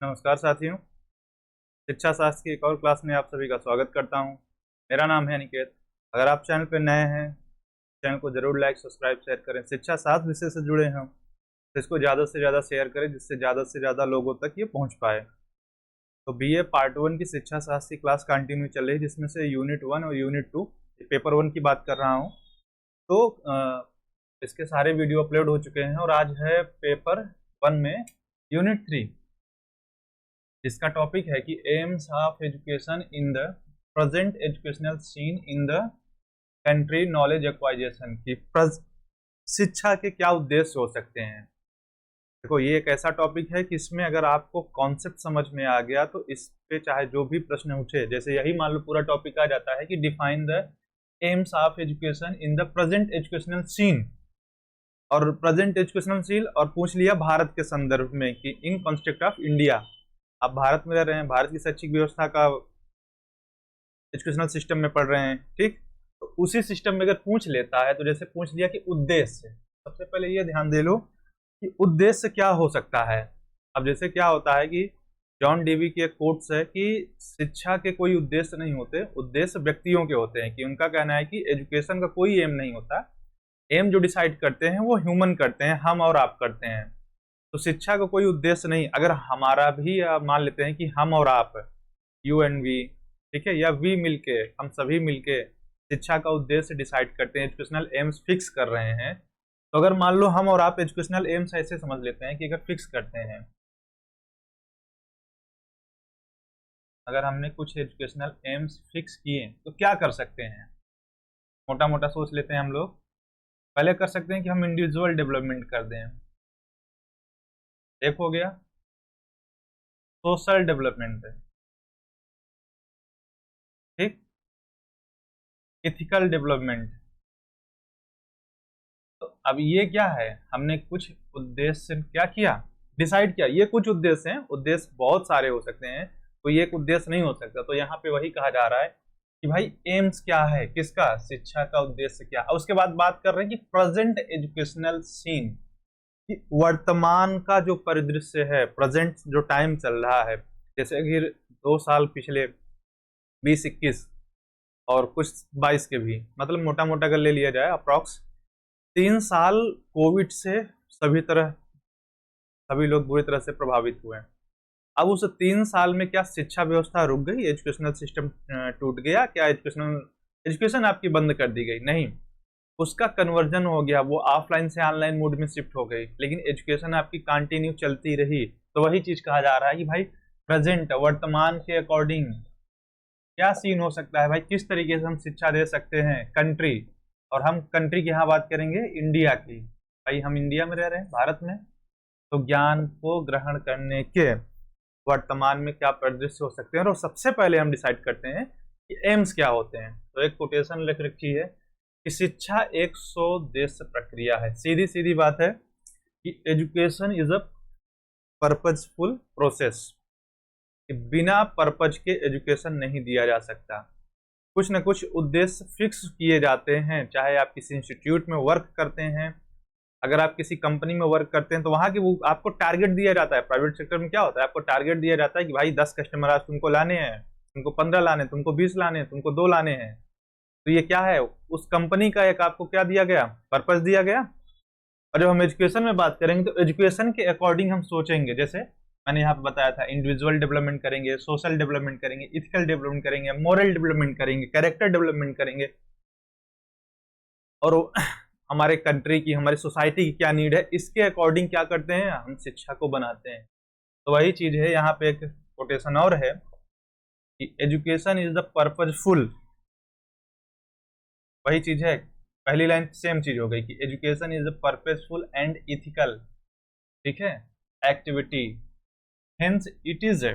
नमस्कार साथियों। शिक्षा शास्त्र की एक और क्लास में आप सभी का स्वागत करता हूं। मेरा नाम है अनिकेत। अगर आप चैनल पर नए हैं, चैनल को जरूर लाइक सब्सक्राइब शेयर करें। शिक्षा शास्त्र विषय से जुड़े हैं तो इसको ज़्यादा से ज़्यादा शेयर करें जिससे ज़्यादा से ज़्यादा लोगों तक ये पहुंच पाए। तो बीए पार्ट 1 की शिक्षा शास्त्र की क्लास कंटिन्यू चल रही है, जिसमें से यूनिट 1 और यूनिट 2 पेपर 1 की बात कर रहा हूँ। तो इसके सारे वीडियो अपलोड हो चुके हैं और आज है पेपर 1 में यूनिट 3, जिसका टॉपिक है कि AIIMS of education in the present educational seen in the country, knowledge acquisition की शिक्षा के क्या उद्देश्य हो सकते हैं। देखो, ये एक ऐसा टॉपिक है कि इसमें अगर आपको कॉन्सेप्ट समझ में आ गया तो इस पे चाहे जो भी प्रश्न उठे, जैसे यही मान लो पूरा टॉपिक आ जाता है कि define the aims of education in the present educational scene, और प्रेजेंट एजुकेशनल सीन और पूछ लिया भारत के संदर्भ में कि इन कॉन्स्ट्रक्ट ऑफ इंडिया। आप भारत में रह रहे हैं, भारत की शैक्षिक व्यवस्था का एजुकेशनल सिस्टम में पढ़ रहे हैं, ठीक। तो उसी सिस्टम में अगर पूछ लेता है तो जैसे पूछ लिया कि उद्देश्य, सबसे पहले ये ध्यान दे लो कि उद्देश्य क्या हो सकता है। अब जैसे क्या होता है कि जॉन डीवी की एक कोट्स है कि शिक्षा के कोई उद्देश्य नहीं होते, उद्देश्य व्यक्तियों के होते हैं। कि उनका कहना है कि एजुकेशन का कोई एम नहीं होता, एम जो डिसाइड करते हैं वो ह्यूमन करते हैं, हम और आप करते हैं। तो शिक्षा का कोई उद्देश्य नहीं। अगर हमारा भी मान लेते हैं कि हम और आप, यू एंड वी, ठीक है, या वी मिलके, हम सभी मिलके शिक्षा का उद्देश्य डिसाइड करते हैं, एजुकेशनल एम्स फिक्स कर रहे हैं। तो अगर मान लो हम और आप एजुकेशनल एम्स ऐसे समझ लेते हैं कि अगर फिक्स करते हैं, अगर हमने कुछ एजुकेशनल एम्स फिक्स किए तो क्या कर सकते हैं। मोटा मोटा सोच लेते हैं हम लोग। पहले कर सकते हैं कि हम इंडिविजुअल डेवलपमेंट कर दें, एक हो गया। सोशल डेवलपमेंट है, ठीक। Ethical development. तो अब ये क्या है, हमने कुछ उद्देश्य क्या किया, डिसाइड किया। ये कुछ उद्देश्य हैं, उद्देश्य बहुत सारे हो सकते हैं, कोई एक उद्देश्य नहीं हो सकता। तो यहाँ पे वही कहा जा रहा है कि भाई एम्स क्या है, किसका, शिक्षा का उद्देश्य क्या। और उसके बाद बात कर रहे हैं कि प्रेजेंट एजुकेशनल सीन, कि वर्तमान का जो परिदृश्य है, प्रेजेंट जो टाइम चल रहा है, जैसे कि 2 साल पिछले 2021 और कुछ 22 के भी, मतलब मोटा मोटा अगर ले लिया जाए अप्रॉक्स 3 साल कोविड से सभी लोग बुरी तरह से प्रभावित हुए हैं। अब उस 3 साल में क्या शिक्षा व्यवस्था रुक गई, एजुकेशनल सिस्टम टूट गया क्या, एजुकेशन आपकी बंद कर दी गई? नहीं, उसका कन्वर्जन हो गया, वो ऑफलाइन से ऑनलाइन मोड में शिफ्ट हो गई, लेकिन एजुकेशन आपकी कंटिन्यू चलती रही। तो वही चीज कहा जा रहा है कि भाई प्रेजेंट, वर्तमान के अकॉर्डिंग क्या सीन हो सकता है, भाई किस तरीके से हम शिक्षा दे सकते हैं कंट्री। और हम कंट्री की यहाँ बात करेंगे इंडिया की, भाई हम इंडिया में रह रहे हैं, भारत में। तो ज्ञान को ग्रहण करने के वर्तमान में क्या परिदृश्य हो सकते हैं, और सबसे पहले हम डिसाइड करते हैं कि एम्स क्या होते हैं। तो एक कोटेशन लिख रखी है कि शिक्षा एक स्वोद्देश्य प्रक्रिया है। सीधी सीधी बात है कि education is a purposeful process. बिना पर्पज के एजुकेशन नहीं दिया जा सकता। कुछ न कुछ उद्देश्य फिक्स किए जाते हैं, चाहे आप किसी इंस्टीट्यूट में वर्क करते हैं, अगर आप किसी कंपनी में वर्क करते हैं तो वहां की वो आपको टारगेट दिया जाता है। प्राइवेट सेक्टर में क्या होता है, आपको टारगेट दिया जाता है कि भाई 10 कस्टमर आज तुमको लाने हैं, तुमको 15 लाने, तुमको 20 लाने, तुमको 2 लाने हैं। तो ये क्या है, उस कंपनी का एक आपको क्या दिया गया, पर्पस दिया गया। और जब हम एजुकेशन में बात करेंगे तो एजुकेशन के अकॉर्डिंग हम सोचेंगे, जैसे मैंने यहाँ पे बताया था, इंडिविजुअल डेवलपमेंट करेंगे, सोशल डेवलपमेंट करेंगे, इथिकल डेवलपमेंट करेंगे, मोरल डेवलपमेंट करेंगे, कैरेक्टर डेवलपमेंट करेंगे, और हमारे कंट्री की, हमारी सोसाइटी की क्या नीड है, इसके अकॉर्डिंग क्या करते हैं, हम शिक्षा को बनाते हैं। तो वही चीज है, यहाँ पे एक कोटेशन और है कि एजुकेशन इज द पर्पजफुल, वही चीज है, पहली लाइन सेम चीज हो गई कि education is the purposeful and ethical, ठीक है, activity, hence it is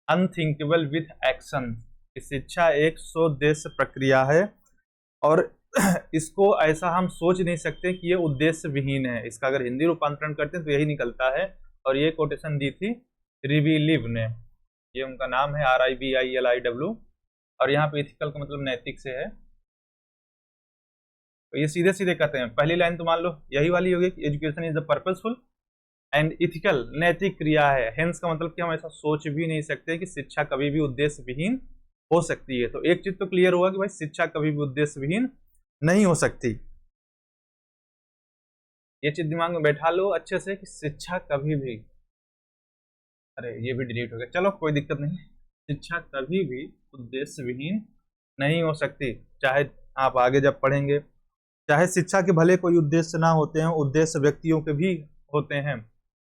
unthinkable with action. शिक्षा एक स्वोद्देश्य प्रक्रिया है और इसको ऐसा हम सोच नहीं सकते कि ये उद्देश्य विहीन है। इसका अगर हिंदी रूपांतरण करते हैं तो यही निकलता है। और ये कोटेशन दी थी रिविलिव ने, ये उनका नाम है, RIVILIW। और यहाँ पे इथिकल का मतलब नैतिक से है। तो ये सीधे सीधे कहते हैं, पहली लाइन तो मान लो यही वाली होगी कि education is the purposeful and ethical, नैतिक क्रिया है। हेंस का मतलब कि हम ऐसा सोच भी नहीं सकते कि शिक्षा कभी भी उद्देश्य विहीन हो सकती है। तो एक चीज तो क्लियर हुआ कि भाई शिक्षा कभी भी उद्देश्य विहीन नहीं हो सकती। ये चीज दिमाग में बैठा लो अच्छे से कि शिक्षा कभी भी, अरे ये भी डिलीट हो गया, चलो कोई दिक्कत नहीं, शिक्षा कभी भी उद्देश्य विहीन नहीं हो सकती। चाहे आप आगे जब पढ़ेंगे, चाहे शिक्षा के भले कोई उद्देश्य ना होते हैं, उद्देश्य व्यक्तियों के भी होते हैं,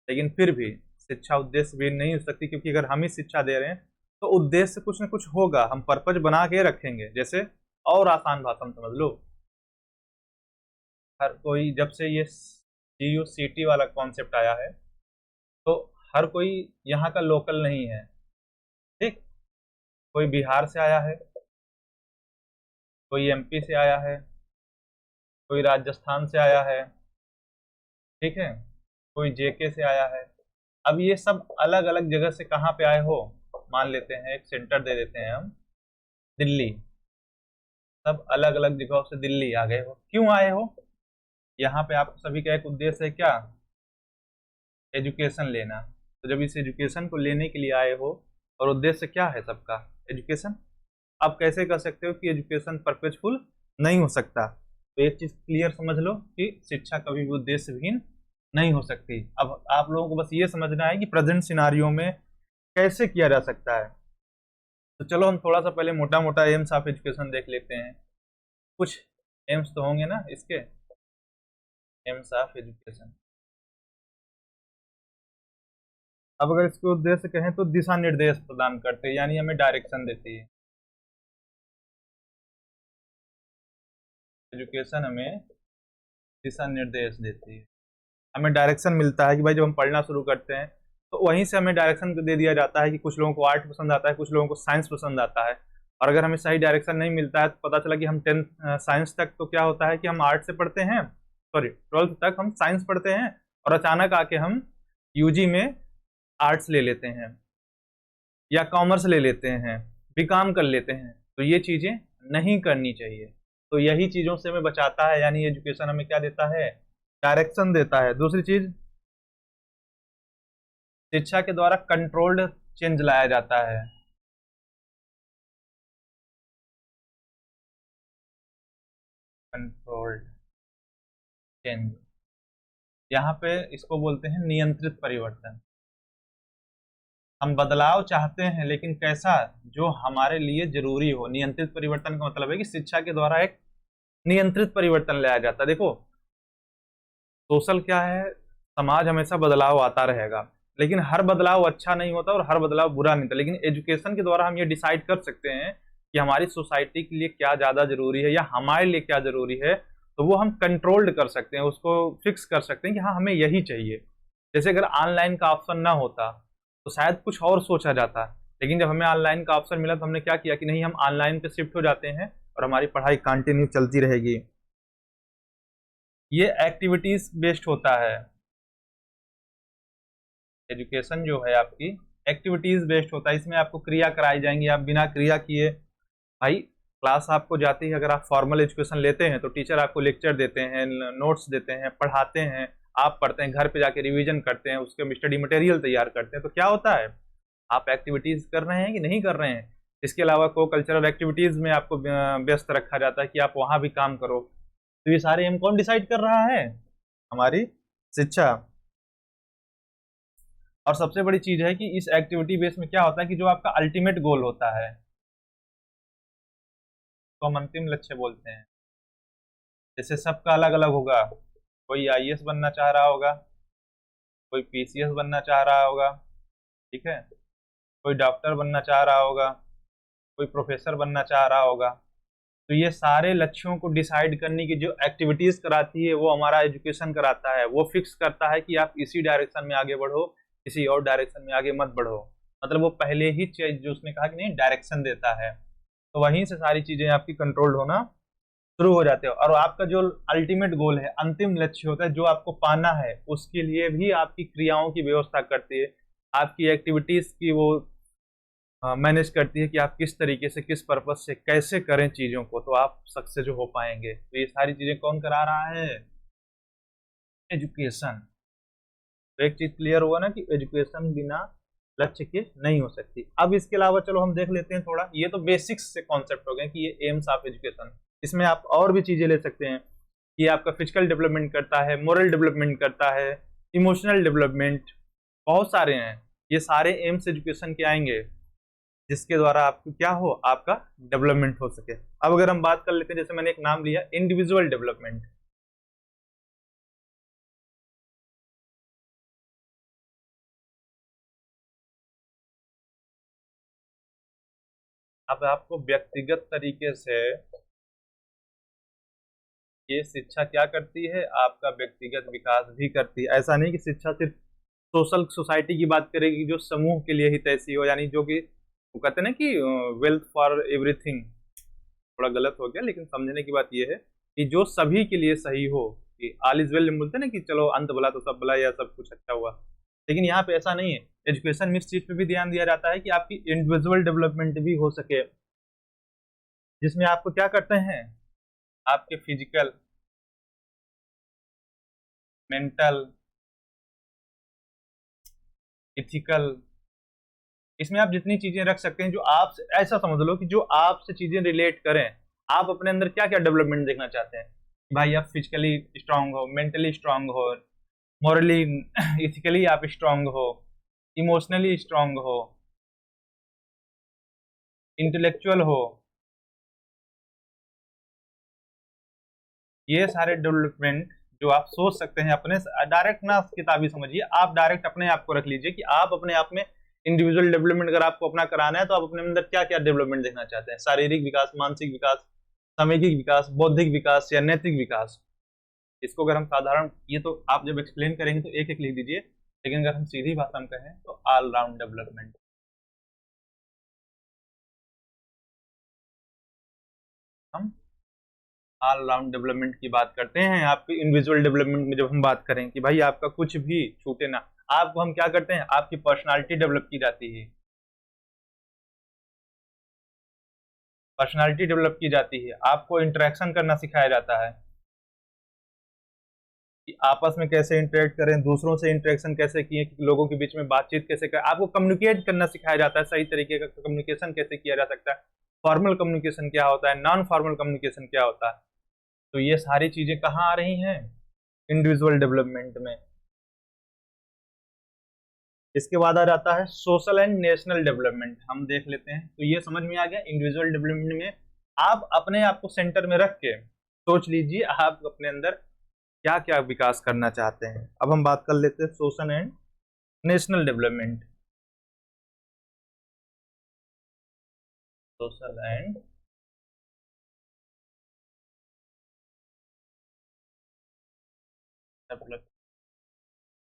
लेकिन फिर भी शिक्षा उद्देश्य विहीन नहीं हो सकती, क्योंकि अगर हम ही शिक्षा दे रहे हैं तो उद्देश्य कुछ ना कुछ होगा, हम पर्पज बना के रखेंगे। जैसे और आसान भाषा में समझ लो, हर कोई जब से ये CUCT वाला कॉन्सेप्ट आया है तो हर कोई यहाँ का लोकल नहीं है, ठीक। कोई बिहार से आया है, कोई MP से आया है, कोई राजस्थान से आया है, ठीक है, कोई JK से आया है। अब ये सब अलग अलग जगह से कहाँ पे आए हो, मान लेते हैं एक सेंटर दे देते हैं हम, दिल्ली। सब अलग अलग जगहों से दिल्ली आ गए हो, क्यों आए हो? यहाँ पे आप सभी का एक उद्देश्य है, क्या? एजुकेशन लेना। तो जब इस एजुकेशन को लेने के लिए आए हो, और उद्देश्य क्या है सबका? एजुकेशन। आप कैसे कह सकते हो कि एजुकेशन परपेचुअल नहीं हो सकता? तो एक चीज क्लियर समझ लो कि शिक्षा कभी भी उद्देश्य विहीन नहीं हो सकती। अब आप लोगों को बस ये समझना है कि प्रेजेंट सिनारियो में कैसे किया जा सकता है। तो चलो हम थोड़ा सा पहले मोटा मोटा एम्स ऑफ एजुकेशन देख लेते हैं। कुछ एम्स तो होंगे ना इसके, एम्स ऑफ एजुकेशन। अब अगर इसके उद्देश्य कहें तो दिशा निर्देश प्रदान करते हैं, यानी हमें डायरेक्शन देती है। एजुकेशन हमें दिशा निर्देश देती है, हमें डायरेक्शन मिलता है कि भाई जब हम पढ़ना शुरू करते हैं तो वहीं से हमें डायरेक्शन दे दिया जाता है कि कुछ लोगों को आर्ट पसंद आता है, कुछ लोगों को साइंस पसंद आता है। और अगर हमें सही डायरेक्शन नहीं मिलता है तो पता चला कि हम 10th साइंस तक तो क्या होता है कि हम आर्ट से पढ़ते हैं, सॉरी 12th तक हम साइंस पढ़ते हैं, और अचानक आके हम UG में आर्ट्स ले लेते हैं या कॉमर्स ले लेते हैं, बीकॉम कर लेते हैं। तो ये चीजें नहीं करनी चाहिए। तो यही चीजों से हमें बचाता है, यानी एजुकेशन हमें क्या देता है? डायरेक्शन देता है। दूसरी चीज, शिक्षा के द्वारा कंट्रोल्ड चेंज लाया जाता है। कंट्रोल्ड चेंज, यहाँ पे इसको बोलते हैं नियंत्रित परिवर्तन। हम बदलाव चाहते हैं लेकिन कैसा? जो हमारे लिए जरूरी हो। नियंत्रित परिवर्तन का मतलब है कि शिक्षा के द्वारा एक नियंत्रित परिवर्तन लाया जाता है। देखो सोशल क्या है, समाज हमेशा बदलाव आता रहेगा, लेकिन हर बदलाव अच्छा नहीं होता और हर बदलाव बुरा नहीं होता। लेकिन एजुकेशन के द्वारा हम ये डिसाइड कर सकते हैं कि हमारी सोसाइटी के लिए क्या ज्यादा जरूरी है या हमारे लिए क्या जरूरी है, तो वो हम कंट्रोल्ड कर सकते हैं, उसको फिक्स कर सकते हैं कि हाँ हमें यही चाहिए। जैसे अगर ऑनलाइन का ऑप्शन ना होता तो शायद कुछ और सोचा जाता, लेकिन जब हमें ऑनलाइन का ऑप्शन मिला तो हमने क्या किया कि नहीं, हम ऑनलाइन पे शिफ्ट हो जाते हैं और हमारी पढ़ाई कंटिन्यू चलती रहेगी। ये एक्टिविटीज बेस्ड होता है। एजुकेशन जो है आपकी एक्टिविटीज बेस्ड होता है, इसमें आपको क्रिया कराई जाएंगी। आप बिना क्रिया किए, भाई क्लास आपको जाती है, अगर आप फॉर्मल एजुकेशन लेते हैं तो टीचर आपको लेक्चर देते हैं, नोट्स देते हैं, पढ़ाते हैं, आप पढ़ते हैं, घर पे जाके रिवीजन करते हैं, उसके स्टडी मटेरियल तैयार करते हैं। तो क्या होता है, आप एक्टिविटीज कर रहे हैं कि नहीं कर रहे हैं। इसके अलावा को कल्चरल एक्टिविटीज में आपको व्यस्त रखा जाता है कि आप वहां भी काम करो। तो ये सारे हम कौन डिसाइड कर रहा है? हमारी शिक्षा। और सबसे बड़ी चीज है कि इस एक्टिविटी बेस में क्या होता है कि जो आपका अल्टीमेट गोल होता है, तो हम अंतिम लक्ष्य बोलते हैं। जैसे सबका अलग अलग होगा, कोई IAS बनना चाह रहा होगा, कोई PCS बनना चाह रहा होगा, ठीक है, कोई डॉक्टर बनना चाह रहा होगा, कोई प्रोफेसर बनना चाह रहा होगा। तो ये सारे लक्ष्यों को डिसाइड करने की जो एक्टिविटीज कराती है वो हमारा एजुकेशन कराता है। वो फिक्स करता है कि आप इसी डायरेक्शन में आगे बढ़ो, किसी और डायरेक्शन में आगे मत बढ़ो। मतलब वो पहले ही चीज जो उसने कहा कि नहीं, डायरेक्शन देता है। तो वहीं से सारी चीजें आपकी कंट्रोल्ड होना शुरू हो जाते हो। और आपका जो अल्टीमेट गोल है, अंतिम लक्ष्य होता है जो आपको पाना है, उसके लिए भी आपकी क्रियाओं की व्यवस्था करती है, आपकी एक्टिविटीज की वो मैनेज करती है कि आप किस तरीके से, किस पर्पज से कैसे करें चीजों को, तो आप सक्सेस हो पाएंगे। तो ये सारी चीजें कौन करा रहा है? एजुकेशन। तो एक चीज क्लियर हुआ ना कि एजुकेशन बिना लक्ष्य के नहीं हो सकती। अब इसके अलावा चलो हम देख लेते हैं थोड़ा, ये तो बेसिक्स से कॉन्सेप्ट हो गए कि ये एम्स ऑफ एजुकेशन। इसमें आप और भी चीजें ले सकते हैं कि आपका फिजिकल डेवलपमेंट करता है, मोरल डेवलपमेंट करता है, इमोशनल डेवलपमेंट, बहुत सारे हैं। ये सारे एम्स एजुकेशन के आएंगे जिसके द्वारा आपको क्या हो, आपका डेवलपमेंट हो सके। अब अगर हम बात कर लेते हैं, जैसे मैंने एक नाम लिया इंडिविजुअल डेवलपमेंट। अब आपको व्यक्तिगत तरीके से ये शिक्षा क्या करती है, आपका व्यक्तिगत विकास भी करती है। ऐसा नहीं कि शिक्षा सिर्फ सोशल सोसाइटी की बात करेगी जो समूह के लिए ही तैसी हो, यानी जो कि वो कहते हैं ना कि वेल्थ फॉर एवरीथिंग, थोड़ा गलत हो गया लेकिन समझने की बात ये है कि जो सभी के लिए सही हो, कि ऑल इज वेल बोलते हैं ना कि चलो अंत भला तो सब भला या सब कुछ अच्छा हुआ। लेकिन यहाँ पे ऐसा नहीं है। एजुकेशन में इस चीज पे भी ध्यान दिया जाता है कि आपकी इंडिविजुअल डेवलपमेंट भी हो सके, जिसमें आपको क्या करते हैं, आपके फिजिकल, मेंटल, इथिकल, इसमें आप जितनी चीजें रख सकते हैं जो आप, ऐसा समझ लो कि जो आपसे चीजें रिलेट करें। आप अपने अंदर क्या क्या डेवलपमेंट देखना चाहते हैं, भाई आप फिजिकली स्ट्रांग हो, मेंटली स्ट्रांग हो, मॉरली इथिकली आप स्ट्रांग हो, इमोशनली स्ट्रांग हो, इंटेलेक्चुअल हो। ये सारे डेवलपमेंट जो आप सोच सकते हैं अपने, डायरेक्ट ना किताबी समझिए, आप डायरेक्ट अपने आप को रख लीजिए कि आप अपने आप में इंडिविजुअल डेवलपमेंट अगर आपको अपना कराना है तो आप अपने अंदर क्या क्या डेवलपमेंट देखना चाहते हैं, शारीरिक विकास, मानसिक विकास, सामाजिक विकास, बौद्धिक विकास या नैतिक विकास। इसको अगर हम साधारण, ये तो आप जब एक्सप्लेन करेंगे तो एक एक लिख दीजिए, लेकिन अगर हम सीधी भाषा में कहें तो ऑल राउंड डेवलपमेंट। हम ऑल राउंड डेवलपमेंट की बात करते हैं। आपके इंडिविजुअल डेवलपमेंट में जब हम बात करें कि भाई आपका कुछ भी छूटे ना, आपको हम क्या करते हैं, आपकी पर्सनालिटी डेवलप की जाती है, पर्सनालिटी डेवलप की जाती है, आपको इंटरेक्शन करना सिखाया जाता है कि आपस में कैसे इंटरेक्ट करें, दूसरों से इंटरेक्शन कैसे किए, लोगों के बीच में बातचीत कैसे करें, आपको कम्युनिकेट करना सिखाया जाता है, सही तरीके का कम्युनिकेशन कैसे किया जा सकता है, फॉर्मल कम्युनिकेशन क्या होता है, नॉन फॉर्मल कम्युनिकेशन क्या होता है। तो ये सारी चीजें कहाँ आ रही हैं, इंडिविजुअल डेवलपमेंट में। इसके बाद आ जाता है सोशल एंड नेशनल डेवलपमेंट। हम देख लेते हैं, तो ये समझ में आ गया इंडिविजुअल डेवलपमेंट में आप अपने आप को सेंटर में रख के सोच लीजिए आप अपने अंदर क्या क्या विकास करना चाहते हैं। अब हम बात कर लेते हैं social and national development. Social and development,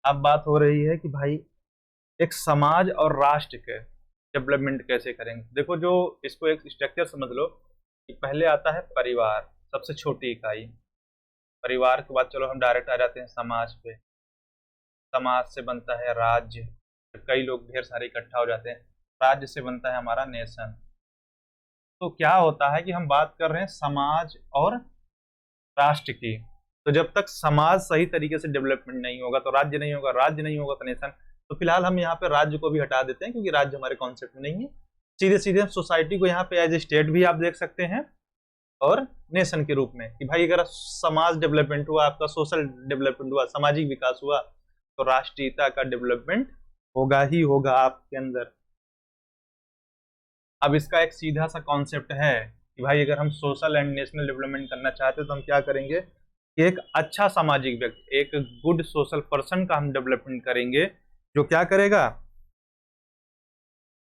अब बात हो रही है कि भाई एक समाज और राष्ट्र के डेवलपमेंट कैसे करेंगे। देखो, जो इसको एक स्ट्रक्चर समझ लो कि पहले आता है परिवार, सबसे छोटी इकाई। परिवार के बाद चलो हम डायरेक्ट आ जाते हैं समाज पे, समाज से बनता है राज्य, कई लोग ढेर सारे इकट्ठा हो जाते हैं, राज्य से बनता है हमारा नेशन। तो क्या होता है कि हम बात कर रहे हैं समाज और राष्ट्र की, तो जब तक समाज सही तरीके से डेवलपमेंट नहीं होगा तो राज्य नहीं होगा, राज्य नहीं होगा तो नेशन। तो फिलहाल हम यहाँ पे राज्य को भी हटा देते हैं क्योंकि राज्य हमारे कॉन्सेप्ट में नहीं है। सीधे सीधे सोसाइटी को यहाँ पे एज ए स्टेट भी आप देख सकते हैं और नेशन के रूप में, कि भाई अगर समाज डेवलपमेंट हुआ, आपका सोशल डेवलपमेंट हुआ, सामाजिक विकास हुआ, तो राष्ट्रीयता का डेवलपमेंट होगा ही होगा आपके अंदर। अब इसका एक सीधा सा कॉन्सेप्ट है कि भाई अगर हम सोशल एंड नेशनल डेवलपमेंट करना चाहते हैं तो हम क्या करेंगे कि एक अच्छा सामाजिक व्यक्ति, एक गुड सोशल पर्सन का हम डेवलपमेंट करेंगे, जो क्या करेगा,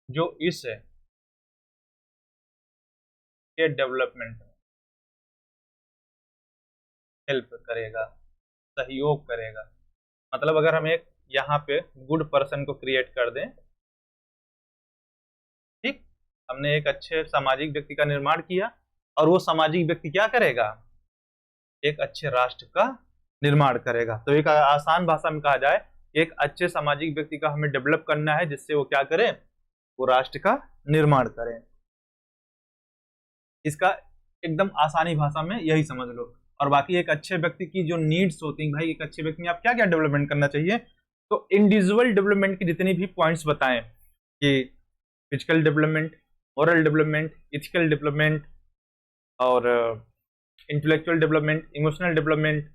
जो इस के डेवलपमेंट में हेल्प करेगा, सहयोग करेगा। मतलब अगर हम एक यहाँ पे गुड पर्सन को क्रिएट कर दें, ठीक, हमने एक अच्छे सामाजिक व्यक्ति का निर्माण किया, और वो सामाजिक व्यक्ति क्या करेगा, एक अच्छे राष्ट्र का निर्माण करेगा। तो एक आसान भाषा में कहा जाए, एक अच्छे सामाजिक व्यक्ति का हमें डेवलप करना है जिससे वो क्या करे, वो राष्ट्र का निर्माण करें। इसका एकदम आसानी भाषा में यही समझ लो। और बाकी एक अच्छे व्यक्ति की जो नीड्स होती हैं, भाई एक अच्छे व्यक्ति में आप क्या क्या डेवलपमेंट करना चाहिए, तो इंडिविजुअल डेवलपमेंट की जितनी भी पॉइंट्स बताएं कि physical development, moral development, ethical development और इंटेलेक्चुअल डेवलपमेंट, इमोशनल डेवलपमेंट,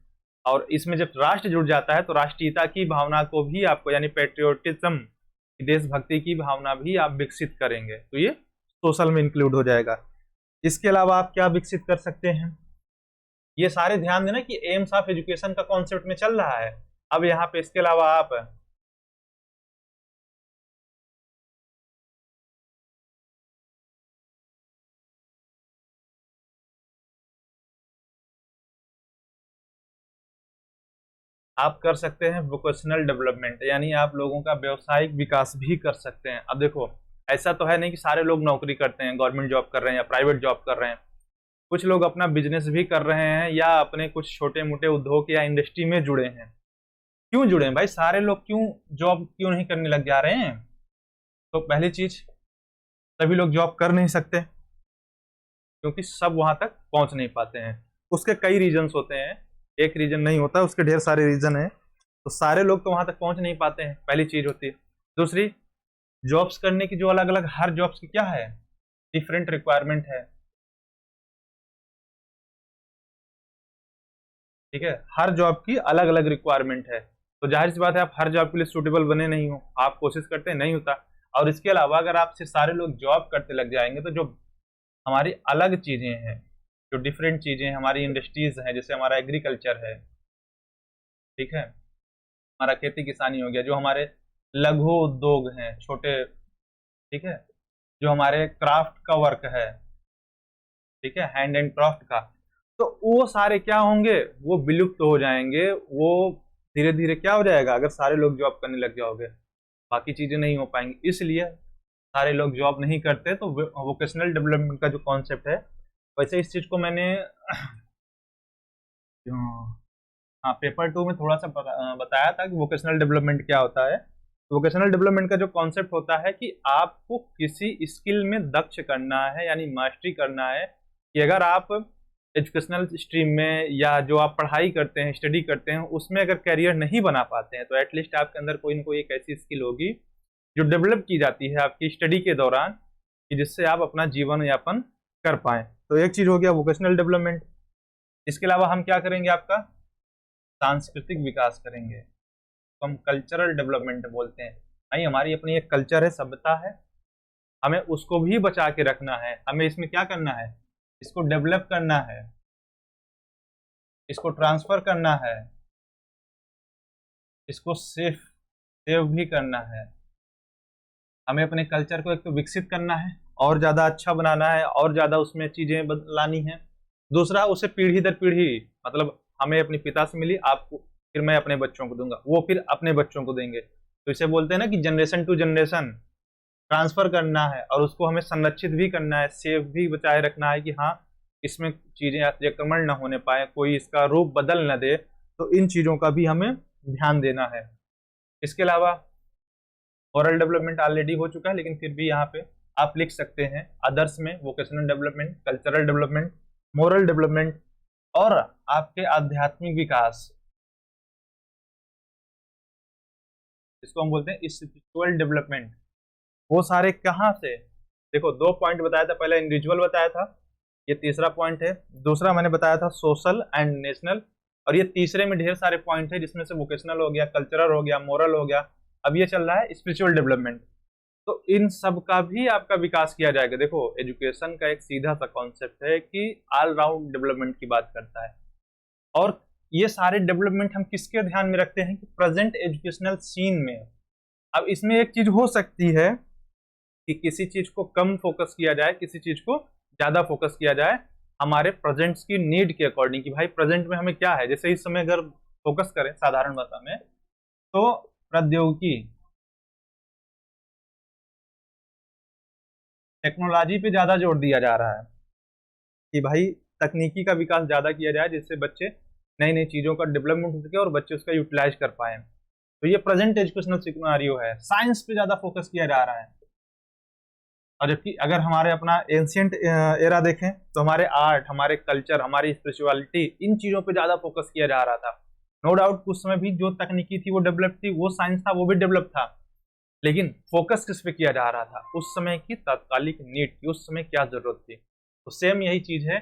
और इसमें जब राष्ट्र जुड़ जाता है तो राष्ट्रीयता की भावना को भी आपको, यानी पेट्रियोटिज्म, देशभक्ति की भावना भी आप विकसित करेंगे, तो ये सोशल में इंक्लूड हो जाएगा। इसके अलावा आप क्या विकसित कर सकते हैं, ये सारे ध्यान देना कि एम्स ऑफ एजुकेशन का कॉन्सेप्ट में चल रहा है। अब यहाँ पे इसके अलावा आप कर सकते हैं वोकेशनल डेवलपमेंट, यानी आप लोगों का व्यावसायिक विकास भी कर सकते हैं। अब देखो, ऐसा तो है नहीं कि सारे लोग नौकरी करते हैं, गवर्नमेंट जॉब कर रहे हैं या प्राइवेट जॉब कर रहे हैं। कुछ लोग अपना बिजनेस भी कर रहे हैं या अपने कुछ छोटे मोटे उद्योग या इंडस्ट्री में जुड़े हैं। क्यों जुड़े हैं भाई? सारे लोग क्यों जॉब क्यों नहीं करने लग जा रहे हैं? तो पहली चीज, सभी लोग जॉब कर नहीं सकते क्योंकि सब वहां तक पहुंच नहीं पाते हैं। उसके कई रीजंस होते हैं, एक रीजन नहीं होता, उसके ढेर सारे रीजन है। तो सारे लोग तो वहां तक पहुंच नहीं पाते हैं, पहली चीज होती है। दूसरी, जॉब्स करने की जो अलग अलग, हर जॉब्स की क्या है, डिफरेंट रिक्वायरमेंट है। ठीक है, हर जॉब की अलग अलग रिक्वायरमेंट है, तो जाहिर सी बात है आप हर जॉब के लिए सूटेबल बने नहीं हो, आप कोशिश करते हैं नहीं होता। और इसके अलावा अगर आप सिर्फ सारे लोग जॉब करते लग जाएंगे तो जो हमारी अलग चीजें हैं, जो डिफरेंट चीजें, हमारी इंडस्ट्रीज हैं, जैसे हमारा एग्रीकल्चर है, ठीक है, हमारा खेती किसानी हो गया, जो हमारे लघु उद्योग हैं, छोटे, ठीक है, जो हमारे क्राफ्ट का वर्क है, ठीक है, हैंड एंड क्राफ्ट का, तो वो सारे क्या होंगे, वो विलुप्त हो जाएंगे। वो धीरे धीरे क्या हो जाएगा, अगर सारे लोग जॉब करने लग जाओगे, बाकी चीजें नहीं हो पाएंगी। इसलिए सारे लोग जॉब नहीं करते, तो वोकेशनल डेवलपमेंट का जो कॉन्सेप्ट है, वैसे इस चीज को मैंने हाँ पेपर 2 में थोड़ा सा बताया था कि वोकेशनल डेवलपमेंट क्या होता है। वोकेशनल डेवलपमेंट का जो कॉन्सेप्ट होता है कि आपको किसी स्किल में दक्ष करना है, यानी मास्टरी करना है, कि अगर आप एजुकेशनल स्ट्रीम में या जो आप पढ़ाई करते हैं, स्टडी करते हैं, उसमें अगर करियर नहीं बना पाते हैं, तो एटलीस्ट आपके अंदर कोई ना कोई एक ऐसी स्किल होगी जो डेवलप की जाती है आपकी स्टडी के दौरान, कि जिससे आप अपना जीवन यापन कर पाएं। तो एक चीज हो गया वोकेशनल डेवलपमेंट। इसके अलावा हम क्या करेंगे, आपका सांस्कृतिक विकास करेंगे, तो हम कल्चरल डेवलपमेंट बोलते हैं। भाई हमारी अपनी एक कल्चर है, सभ्यता है, हमें उसको भी बचा के रखना है। हमें इसमें क्या करना है, इसको डेवलप करना है, इसको ट्रांसफर करना है, इसको सेव भी करना है। हमें अपने कल्चर को एक तो विकसित करना है, और ज्यादा अच्छा बनाना है, और ज्यादा उसमें चीजें लानी है। दूसरा, उसे पीढ़ी दर पीढ़ी, मतलब हमें अपने पिता से मिली, आपको, फिर मैं अपने बच्चों को दूंगा, वो फिर अपने बच्चों को देंगे। तो इसे बोलते हैं ना कि जनरेशन टू जनरेशन ट्रांसफर करना है, और उसको हमें संरक्षित भी करना है, सेफ भी बचाए रखना है, कि हाँ इसमें चीजें अतिक्रमण न होने पाए, कोई इसका रूप बदल न दे। तो इन चीजों का भी हमें ध्यान देना है। इसके अलावा मोरल डेवलपमेंट ऑलरेडी हो चुका है, लेकिन फिर भी यहाँ पे आप लिख सकते हैं अदर्स में vocational development, cultural development, moral development, और आपके आध्यात्मिक विकास, इसको हम बोलते हैं स्पिरिचुअल डेवलपमेंट। वो सारे कहाँ से, देखो 2 पॉइंट बताया था, पहला इंडिविजुअल बताया था, ये तीसरा पॉइंट है। दूसरा मैंने बताया था सोशल एंड नेशनल, और ये तीसरे में ढेर सारे पॉइंट है, जिसमें से वोकेशनल हो गया, कल्चरल हो गया, मोरल हो गया, अब ये चल रहा है स्पिरिचुअल डेवलपमेंट। तो इन सब का भी आपका विकास किया जाएगा। देखो एजुकेशन का एक सीधा सा कॉन्सेप्ट है कि ऑल राउंड डेवलपमेंट की बात करता है, और ये सारे डेवलपमेंट हम किसके ध्यान में रखते हैं कि प्रेजेंट एजुकेशनल सीन में। अब इसमें एक चीज हो सकती है कि किसी चीज को कम फोकस किया जाए, किसी चीज को ज्यादा फोकस किया जाए, हमारे प्रेजेंट की नीड के अकॉर्डिंग, कि भाई प्रेजेंट में हमें क्या है। जैसे इस समय अगर फोकस करें साधारण भाषा में, तो प्रौद्योगिकी, टेक्नोलॉजी पे ज्यादा जोर दिया जा रहा है कि भाई तकनीकी का विकास ज्यादा किया जाए, जिससे बच्चे नई नई चीजों का डेवलपमेंट हो सके और बच्चे उसका यूटिलाइज कर पाए। तो ये प्रेजेंट एजुकेशनल सिनेरियो है। साइंस पे ज्यादा फोकस किया जा रहा है, और जबकि अगर हमारे अपना एंशियंट एरा देखें, तो हमारे आर्ट, हमारे कल्चर, हमारी स्पिरिचुअलिटी, इन चीजों पे ज्यादा फोकस किया जा रहा था। नो डाउट उस समय भी जो तकनीकी थी वो डेवलप थी, वो साइंस था वो भी डेवलप था, लेकिन फोकस किस पे किया जा रहा था, उस समय की तात्कालिक नीड थी, उस समय क्या जरूरत थी। तो सेम यही चीज है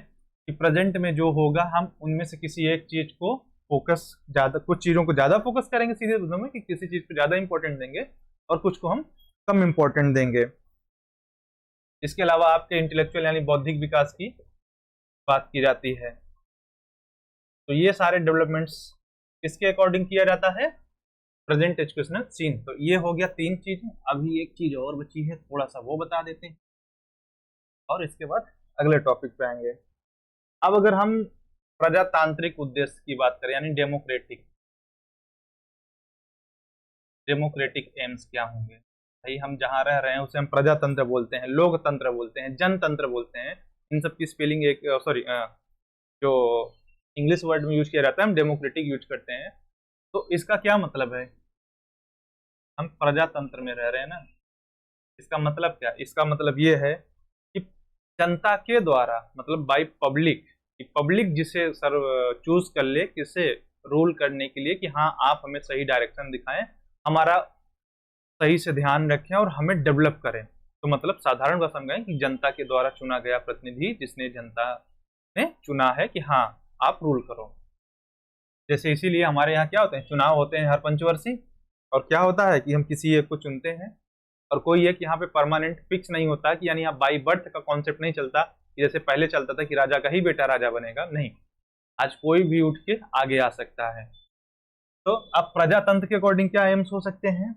कि प्रेजेंट में जो होगा हम उनमें से किसी एक चीज को फोकस ज्यादा, कुछ चीजों को ज्यादा फोकस करेंगे सीधे शब्दों में कि किसी चीज को ज्यादा इंपॉर्टेंट देंगे और कुछ को हम कम इंपॉर्टेंट देंगे। इसके अलावा आपके इंटेलेक्चुअल यानी बौद्धिक विकास की बात की जाती है। तो ये सारे डेवलपमेंट्स किसके अकॉर्डिंग किया जाता है, प्रेजेंट एजुकेशनल सीन। तो ये हो गया 3 चीजें। अभी एक चीज और बची है, थोड़ा सा वो बता देते हैं और इसके बाद अगले टॉपिक पे आएंगे। अब अगर हम प्रजातांत्रिक उद्देश्य की बात करें यानी डेमोक्रेटिक एम्स क्या होंगे, भाई हम जहां रह रहे हैं उसे हम प्रजातंत्र बोलते हैं, लोकतंत्र बोलते हैं, जनतंत्र बोलते हैं। इन सब की स्पेलिंग एक सॉरी जो इंग्लिश वर्ड में यूज किया जाता है हम डेमोक्रेटिक यूज करते हैं। तो इसका क्या मतलब है, हम प्रजातंत्र में रह रहे हैं ना, इसका मतलब क्या, इसका मतलब ये है कि जनता के द्वारा, मतलब बाय पब्लिक, कि पब्लिक जिसे सर्व चूज कर ले किसे रूल करने के लिए कि हाँ आप हमें सही डायरेक्शन दिखाएं, हमारा सही से ध्यान रखें और हमें डेवलप करें। तो मतलब साधारण भाषा में कि जनता के द्वारा चुना गया प्रतिनिधि जिसने जनता ने चुना है कि हाँ आप रूल करो। जैसे इसीलिए हमारे यहाँ क्या होते हैं, चुनाव होते हैं हर पंचवर्षीय, और क्या होता है कि हम किसी एक को चुनते हैं, और कोई एक यहाँ पे परमानेंट फिक्स नहीं होता कि यानी यहाँ बाई बर्थ का कॉन्सेप्ट नहीं चलता कि जैसे पहले चलता था कि राजा का ही बेटा राजा बनेगा, नहीं, आज कोई भी उठ के आगे आ सकता है। तो अब प्रजातंत्र के अकॉर्डिंग क्या एम्स हो सकते हैं,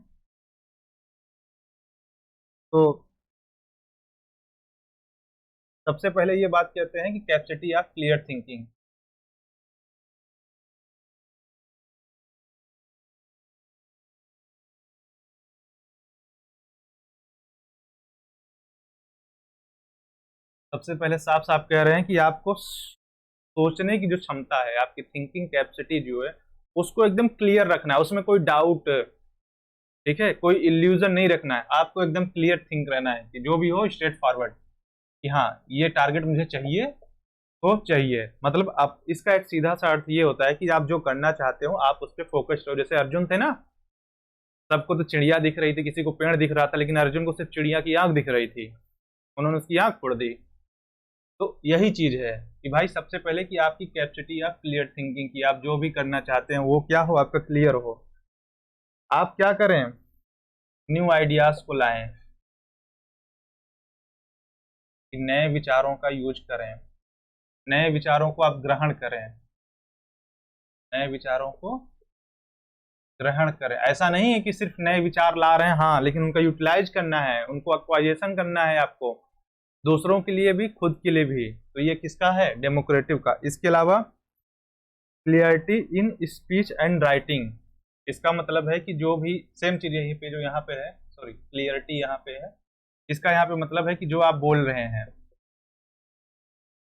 तो सबसे पहले ये बात कहते हैं कि कैपेसिटी ऑफ क्लियर थिंकिंग। सबसे पहले साफ साफ कह रहे हैं कि आपको सोचने की जो क्षमता है, आपकी थिंकिंग कैपेसिटी जो है उसको एकदम क्लियर रखना है, उसमें कोई डाउट, ठीक है, कोई इल्यूजन नहीं रखना है, आपको एकदम क्लियर थिंक रहना है कि जो भी हो स्ट्रेट फॉरवर्ड कि हाँ ये टारगेट मुझे चाहिए तो चाहिए। मतलब आप, इसका एक सीधा सा अर्थ ये होता है कि आप जो करना चाहते हो आप उस पर फोकस्ड रहो। जैसे अर्जुन थे ना, सबको तो चिड़िया दिख रही थी, किसी को पेड़ दिख रहा था, लेकिन अर्जुन को सिर्फ चिड़िया की आंख दिख रही थी, उन्होंने उसकी आंख फोड़ दी। तो यही चीज है कि भाई सबसे पहले कि आपकी कैपेसिटी ऑफ क्लियर थिंकिंग की, आप जो भी करना चाहते हैं वो क्या हो, आपका क्लियर हो। आप क्या करें, न्यू आइडियाज को लाएं, कि नए विचारों का यूज करें, नए विचारों को आप ग्रहण करें, नए विचारों को ग्रहण करें। ऐसा नहीं है कि सिर्फ नए विचार ला रहे हैं, हाँ, लेकिन उनका यूटिलाइज करना है, उनको एक्वाइजेशन करना है आपको, दूसरों के लिए भी खुद के लिए भी। तो ये किसका है, डेमोक्रेटिव का। इसके अलावा clarity in speech and writing, इसका मतलब है कि जो भी सेम चीज यहीं पे जो यहाँ पे है, सॉरी क्लियरिटी यहाँ पे है, इसका यहाँ पे मतलब है कि जो आप बोल रहे हैं,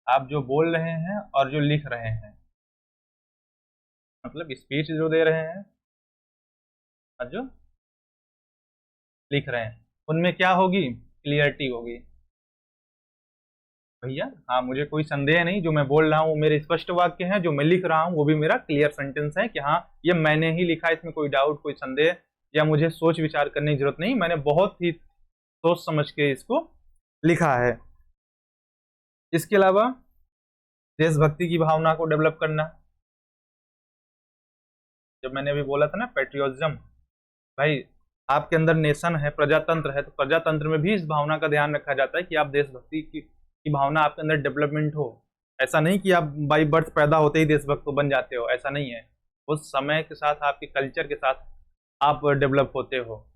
आप जो बोल रहे हैं और जो लिख रहे हैं, मतलब स्पीच जो दे रहे हैं और जो लिख रहे हैं, उनमें क्या होगी, क्लियरिटी होगी। भैया हाँ, मुझे कोई संदेह नहीं, जो मैं बोल रहा हूँ वो मेरे स्पष्ट वाक्य हैं, जो मैं लिख रहा हूँ वो भी मेरा क्लियर सेंटेंस है कि हाँ ये मैंने ही लिखा है, इसमें कोई डाउट, कोई संदेह या मुझे सोच विचार करने की जरूरत नहीं, मैंने बहुत ही सोच समझ के इसको लिखा है। इसके अलावा देशभक्ति की भावना को डेवलप करना, जब मैंने अभी बोला था ना पेट्रियोटिज्म, भाई आपके अंदर नेशन है, प्रजातंत्र है, तो प्रजातंत्र में भी इस भावना का ध्यान रखा जाता है कि आप देशभक्ति की भावना आपके अंदर डेवलपमेंट हो। ऐसा नहीं कि आप बाई बर्थ पैदा होते ही देशभक्त बन जाते हो, ऐसा नहीं है, उस समय के साथ आपके कल्चर के साथ आप डेवलप होते हो।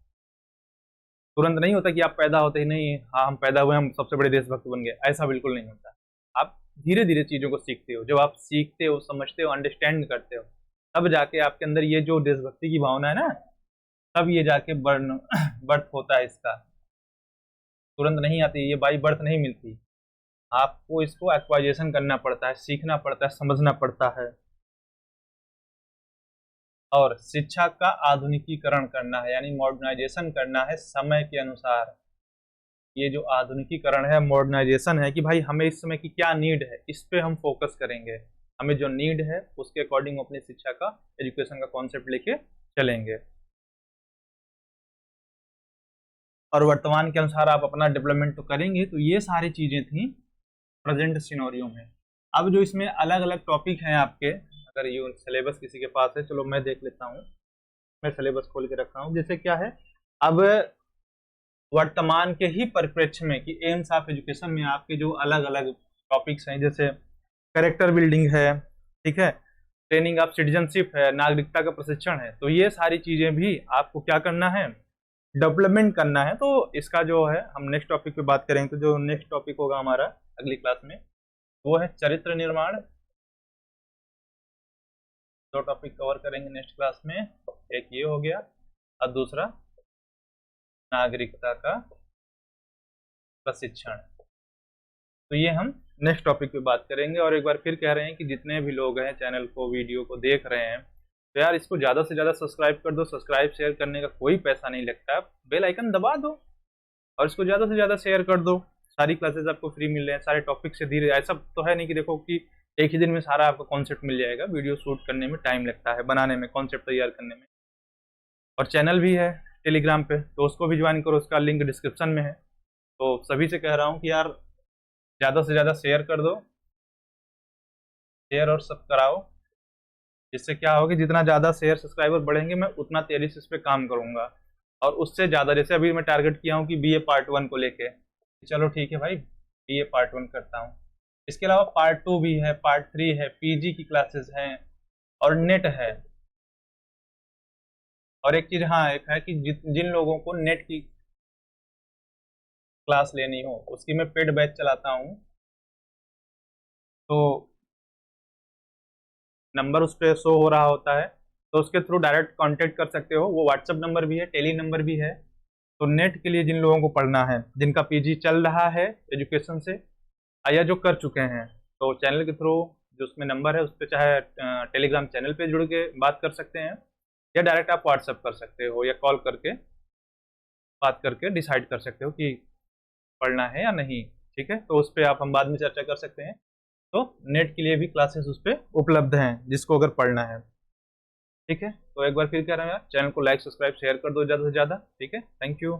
तुरंत नहीं होता कि आप पैदा होते ही नहीं हाँ हम पैदा हुए हम सबसे बड़े देशभक्त बन गए, ऐसा बिल्कुल नहीं होता। आप धीरे धीरे चीजों को सीखते हो, जब आप सीखते हो, समझते हो, अंडरस्टैंड करते हो, तब जाके आपके अंदर ये जो देशभक्ति की भावना है ना, तब ये जाके बर्थ होता है इसका। तुरंत नहीं आती, ये बाई बर्थ नहीं मिलती, आपको इसको एक्वाइजेशन करना पड़ता है, सीखना पड़ता है, समझना पड़ता है। और शिक्षा का आधुनिकीकरण करना है, यानी मॉडर्नाइजेशन करना है समय के अनुसार। ये जो आधुनिकीकरण है, मॉडर्नाइजेशन है कि भाई हमें इस समय की क्या नीड है, इस पे हम फोकस करेंगे। हमें जो नीड है उसके अकॉर्डिंग अपनी शिक्षा का, एजुकेशन का कॉन्सेप्ट लेके चलेंगे और वर्तमान के अनुसार आप अपना डेवलपमेंट तो करेंगे। तो ये सारी चीजें थी प्रेजेंट सिनेरियो में। अब जो इसमें अलग अलग टॉपिक हैं आपके, अगर ये सिलेबस किसी के पास है, चलो मैं देख लेता हूँ, मैं सिलेबस खोल के रखा हूँ। जैसे क्या है, अब वर्तमान के ही परिप्रेक्ष्य में कि एम्स ऑफ एजुकेशन में आपके जो अलग अलग टॉपिक्स हैं, जैसे कैरेक्टर बिल्डिंग है, ठीक है, ट्रेनिंग ऑफ सिटीजनशिप है, नागरिकता का प्रशिक्षण है, तो ये सारी चीजें भी आपको क्या करना है, डेवलपमेंट करना है। तो इसका जो है हम नेक्स्ट टॉपिक पे बात करेंगे। तो जो नेक्स्ट टॉपिक होगा हमारा अगली क्लास में वो है चरित्र निर्माण। दो टॉपिक कवर करेंगे नेक्स्ट क्लास में, एक ये हो गया और दूसरा नागरिकता का प्रशिक्षण। तो ये हम नेक्स्ट टॉपिक पे बात करेंगे। और एक बार फिर कह रहे हैं कि जितने भी लोग हैं चैनल को, वीडियो को देख रहे हैं, तो यार इसको ज़्यादा से ज़्यादा सब्सक्राइब कर दो। सब्सक्राइब शेयर करने का कोई पैसा नहीं लगता, बेल आइकन दबा दो और इसको ज़्यादा से ज़्यादा शेयर कर दो। सारी क्लासेस आपको फ्री मिल रहे हैं, सारे टॉपिक से धीरे, ऐसा तो है नहीं कि देखो कि एक ही दिन में सारा आपको कॉन्सेप्ट मिल जाएगा। वीडियो शूट करने में टाइम लगता है, बनाने में, कॉन्सेप्ट तैयार करने में। और चैनल भी है टेलीग्राम पे, तो उसको भी ज्वाइन करो, उसका लिंक डिस्क्रिप्शन में है। तो सभी से कह रहा हूँ कि यार ज़्यादा से ज़्यादा शेयर कर दो, शेयर और सब कराओ, जिससे क्या होगा, जितना ज़्यादा शेयर सब्सक्राइबर बढ़ेंगे मैं उतना तेजी से इस पर काम करूँगा। और उससे ज़्यादा, जैसे अभी मैं टारगेट किया हूँ कि बीए पार्ट 1 को लेके, चलो ठीक है भाई बीए पार्ट 1 करता हूँ। इसके अलावा पार्ट 2 भी है, पार्ट 3 है, पीजी की क्लासेस हैं और नेट है। और एक चीज़ हाँ एक है कि जिन लोगों को नेट की क्लास लेनी हो उसकी मैं पेड बैच चलाता हूँ। तो नंबर उस पर शो हो रहा होता है, तो उसके थ्रू डायरेक्ट कांटेक्ट कर सकते हो। वो व्हाट्सएप नंबर भी है, टेली नंबर भी है। तो नेट के लिए जिन लोगों को पढ़ना है, जिनका पीजी चल रहा है एजुकेशन से या जो कर चुके हैं, तो चैनल के थ्रू जो उसमें नंबर है उस पर चाहे टेलीग्राम चैनल पे जुड़ के बात कर सकते हैं, या डायरेक्ट आप व्हाट्सएप कर सकते हो, या कॉल करके बात करके डिसाइड कर सकते हो कि पढ़ना है या नहीं। ठीक है, तो उस पर आप हम बाद में चर्चा कर सकते हैं। तो नेट के लिए भी क्लासेस उस पर उपलब्ध हैं जिसको अगर पढ़ना है। ठीक है, तो एक बार फिर कह रहे हैं यार, चैनल को लाइक सब्सक्राइब शेयर कर दो ज़्यादा से ज़्यादा। ठीक है, थैंक यू।